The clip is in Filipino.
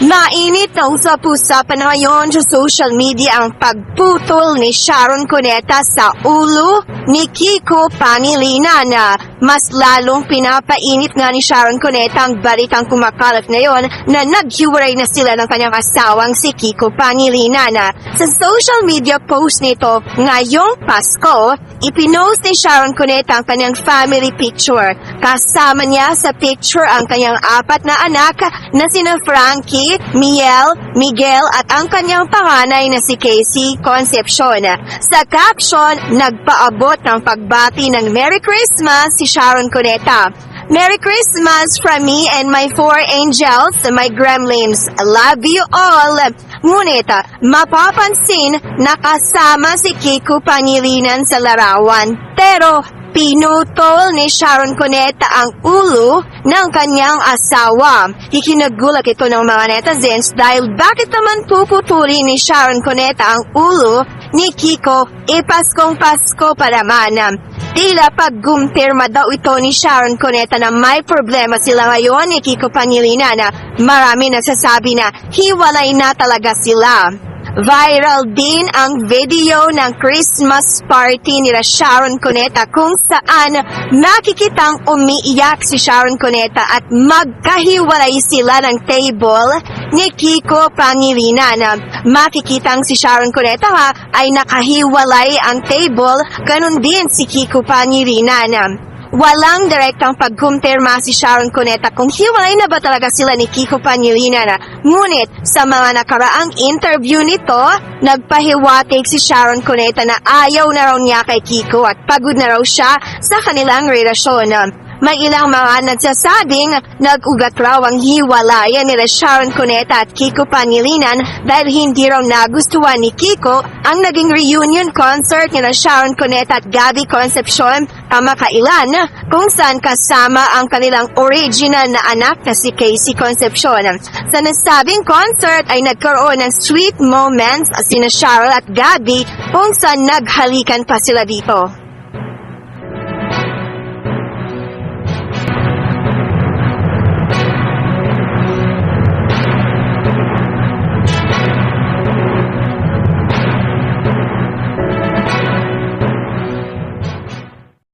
Mainit na usap-usapan na ngayon sa social media ang pagputol ni Sharon Cuneta sa ulo ni Kiko Pangilinan. Mas lalong pinapainit nga ni Sharon Cuneta ang balitang kumakalat ngayon na naghiwalay na sila ng kanyang asawang si Kiko Pangilinan. Sa social media post nito ngayong Pasko, ipinost ni Sharon Cuneta ang kanyang family picture. Kasama niya sa picture ang kanyang 4 na anak na sina Frankie, Miel, Miguel at ang kanyang panganay na si Casey Concepcion. Sa caption, nagpaabot ng pagbati ng Merry Christmas si Sharon Cuneta. Merry Christmas from me and my 4 angels, my gremlins. I love you all. Ngunit, mapapansin na kasama si Kiko Pangilinan sa larawan. Pero, pinutol ni Sharon Cuneta ang ulo ng kanyang asawa. Ikinagulat ito ng mga netizens dahil bakit naman puputulin ni Sharon Cuneta ang ulo ni Kiko? Paskong Pasko pa naman. Tila paggumpirma daw ito ni Sharon Cuneta na may problema sila ngayon ni Kiko Pangilinan. Marami nasasabi na hiwalay na talaga sila. Viral din ang video ng Christmas party nila Sharon Cuneta kung saan nakikitang umiiyak si Sharon Cuneta at magkahiwalay sila ng table ni Kiko Pangilinan. Makikitang si Sharon Cuneta ay nakahiwalay ang table, ganun din si Kiko Pangilinan. Walang direktang pagkumpirma si Sharon Cuneta kung hiwalay na ba talaga sila ni Kiko Pangilinan. Ngunit sa mga nakaraang interview nito, nagpahiwatig si Sharon Cuneta na ayaw na raw niya kay Kiko at pagod na raw siya sa kanilang relasyon. May ilang mga nagsasabing nag-ugat raw ang hiwalayan nila Sharon Cuneta at Kiko Pangilinan dahil hindi raw nagustuhan ni Kiko ang naging reunion concert nila Sharon Cuneta at Gabby Concepcion kamakailan kung saan kasama ang kanilang original na anak na si Casey Concepcion. Sa nasabing concert ay nagkaroon ng sweet moments sina Sharon at Gabby kung saan naghalikan pa sila dito.